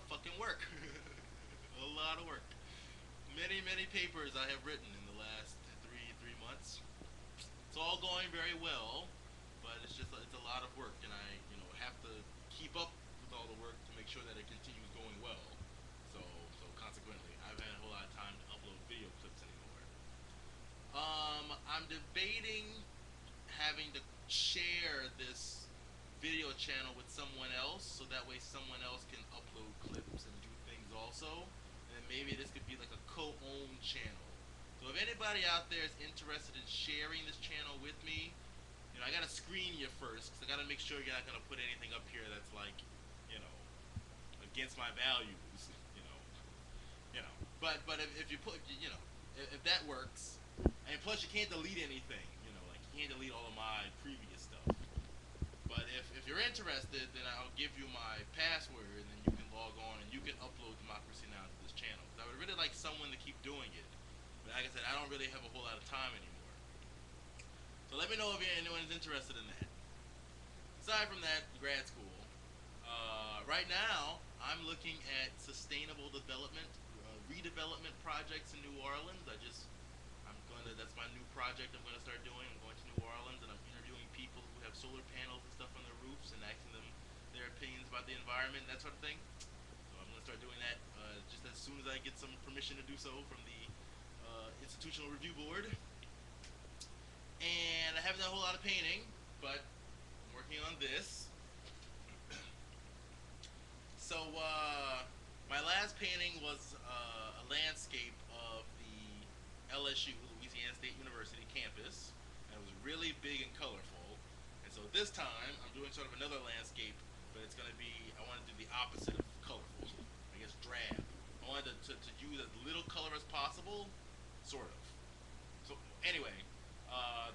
of fucking work. A lot of work. Many papers I have written in the last three months. It's all going very well, but it's a lot of work, and I have to keep up with all the work to make sure that it continues going well. So consequently, I haven't had a whole lot of time to upload video clips anymore. I'm debating having to share this video channel with someone else, so that way someone else can upload clips and do things also, and then maybe this could be like a co-owned channel. So if anybody out there is interested in sharing this channel with me, I gotta screen you first, because I gotta make sure you're not gonna put anything up here that's like, you know, against my values, you know. But if you put, if that works, and plus you can't delete anything, like you can't delete all of my previous stuff. But if you're interested, then I'll give you my password, and then you can log on and you can upload Democracy Now! To this channel. 'Cause I would really like someone to keep doing it. But like I said, I don't really have a whole lot of time anymore. So let me know if anyone's interested in that. Aside from that, grad school. Right now, I'm looking at sustainable development, redevelopment projects in New Orleans. That's my new project I'm gonna start doing. I'm going to New Orleans and I'm interviewing people who have solar panels and stuff on their roofs and asking them their opinions about the environment and that sort of thing. So I'm gonna start doing that just as soon as I get some permission to do so from the Institutional Review Board. And I haven't done a whole lot of painting, but I'm working on this. So my last painting was a landscape of the LSU, Louisiana State University campus, and it was really big and colorful. And so this time I'm doing sort of another landscape, but it's going to be, I want to do the opposite of colorful, I guess drab. I wanted to use as little color as possible, sort of. So anyway,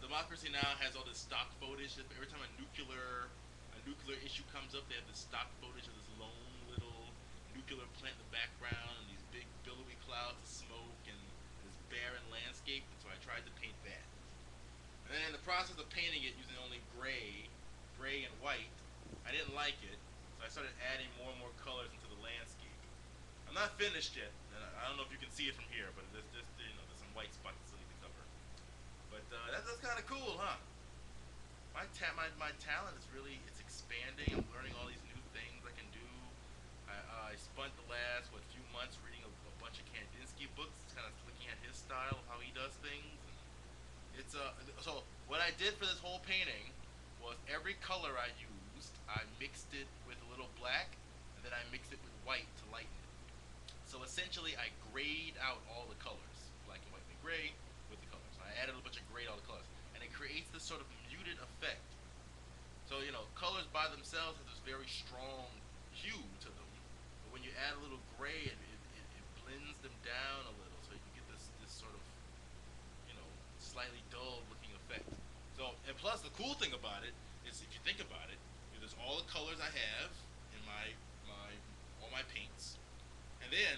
Democracy Now! Has all this stock footage. Every time a nuclear issue comes up, they have this stock footage of this lone little nuclear plant in the background and these big billowy clouds of smoke and this barren landscape. And so I tried to paint that. And then in the process of painting it using only gray and white, I didn't like it, so I started adding more and more colors into the landscape. I'm not finished yet, and I don't know if you can see it from here, but there's there's some white spots that still need to cover. But that's kind of cool, huh? My talent is really, it's expanding. I'm learning all these new things I can do. I spent the last few months reading a bunch of Kandinsky books, kind of looking at his style of how he does things. And so what I did for this whole painting was every color I used, I mixed it with a little black, and then I mixed it with white to lighten it. So essentially, I grayed out all the colors, black and white and gray with the colors. I added a bunch of gray to all the colors, and it creates this sort of muted effect. So colors by themselves have this very strong hue to them, but when you add a little gray, it blends them down a little, so you can get this sort of slightly dull looking effect. So, and plus the cool thing about it is, if you think about it, there's all the colors I have in my all my paints, and then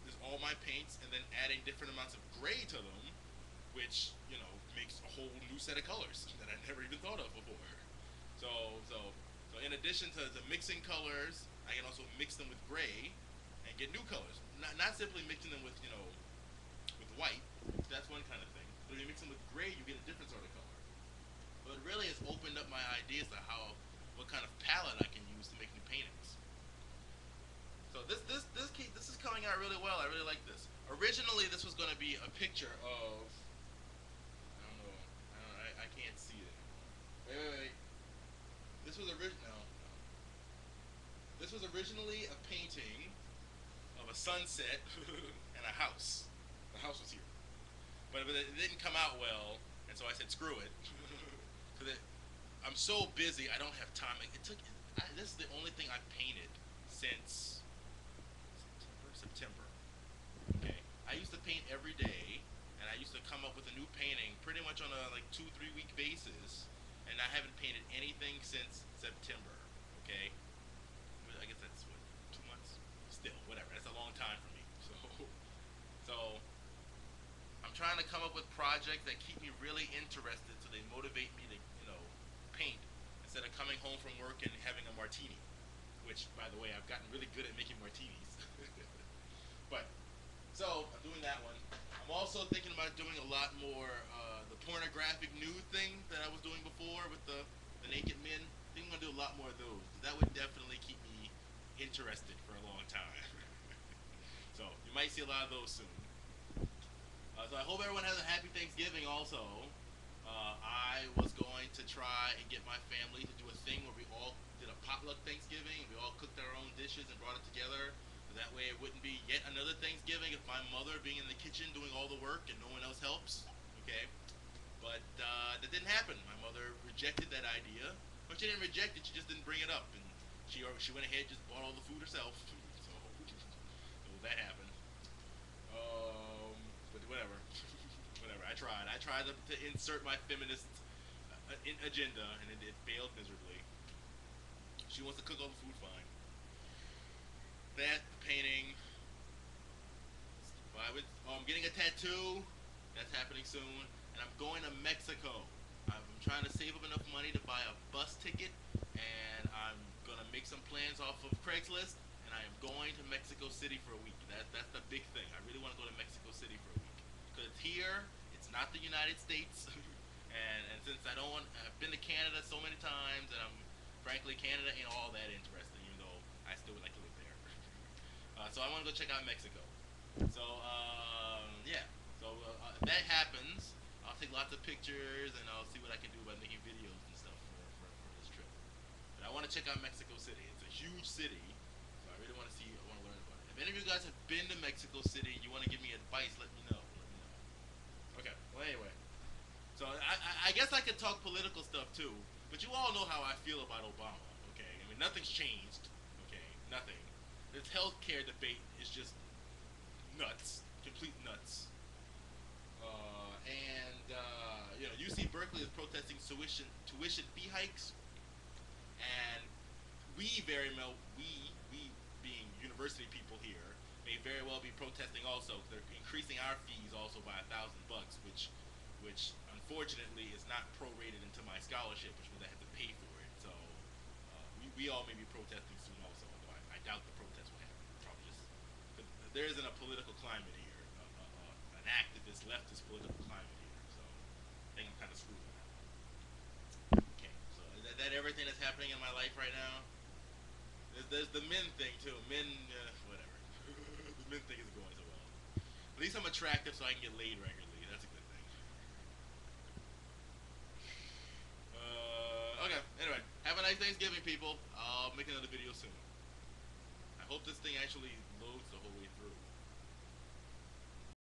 there's all my paints, and then adding different amounts of gray to them, which makes a whole new set of colors that I never even thought of before. So in addition to the mixing colors, I can also mix them with gray and get new colors. Not simply mixing them with with white. That's one kind of thing. But if you mix them with gray, you get a different sort of color. But it really has opened up my ideas to what kind of palette I can use to make new paintings. So this is coming out really well. I really like this. Originally, this was going to be a picture of, I don't know, I can't see it. Wait. This was original. No. This was originally a painting of a sunset and a house. The house was here, but it didn't come out well, and so I said screw it. Because I'm so busy, I don't have time. This is the only thing I've painted since September. Okay, I used to paint every day, and I used to come up with a new painting pretty much on a 2-3 week basis, and I haven't painted anything since September. Okay, I guess that's 2 months. Still, whatever. That's a long time for me. So I'm trying to come up with projects that keep me really interested, so they motivate me to paint instead of coming home from work and having a martini. Which, by the way, I've gotten really good at making martinis. also thinking about doing a lot more the pornographic nude thing that I was doing before with the naked men. I think I'm gonna do a lot more of those. That would definitely keep me interested for a long time. So you might see a lot of those soon. So I hope everyone has a happy Thanksgiving. Also, I was going to try and get my family to do a thing where we all did a potluck Thanksgiving. We all cooked our own dishes and brought it together. So that way, it wouldn't be yet another Thanksgiving of my mother being in the kitchen doing all the work and no one else helps. Okay, but that didn't happen. My mother rejected that idea. But she didn't reject it. She just didn't bring it up, and she went ahead and just bought all the food herself. So that happened. Um, but whatever, whatever. I tried. I tried to insert my feminist agenda, and it failed miserably. She wants to cook all the food, fine. That painting. I'm getting a tattoo. That's happening soon, and I'm going to Mexico. I'm trying to save up enough money to buy a bus ticket, and I'm gonna make some plans off of Craigslist, and I am going to Mexico City for a week. That's the big thing. I really want to go to Mexico City for a week because it's here. It's not the United States, and since I've been to Canada so many times, and frankly Canada ain't all that interesting, even though I still would like to live there. So I want to go check out Mexico. So yeah. So if that happens, I'll take lots of pictures and I'll see what I can do about making videos and stuff for this trip. But I want to check out Mexico City. It's a huge city, so I really want to see. I want to learn about it. If any of you guys have been to Mexico City, you want to give me advice, let me know. Let me know. Okay. Well, anyway. So I guess I could talk political stuff too, but you all know how I feel about Obama. Okay. I mean, nothing's changed. Okay. Nothing. This healthcare debate is just nuts, complete nuts. UC Berkeley is protesting tuition fee hikes, and we being university people here may very well be protesting also. They're increasing our fees also by $1,000, which unfortunately is not prorated into my scholarship, which means I have to pay for it. So we all may be protesting soon also, although I doubt the protest will happen. Probably just there isn't a political climate here, an activist leftist political climate here. So I think I'm kind of screwed on that one. Okay, so is that everything that's happening in my life right now? There's the men thing too. Men, whatever. The men thing isn't going so well. At least I'm attractive, so I can get laid regularly. That's a good thing. Okay. Anyway, have a nice Thanksgiving, people. I'll make another video soon. I hope this thing actually loads the whole way through.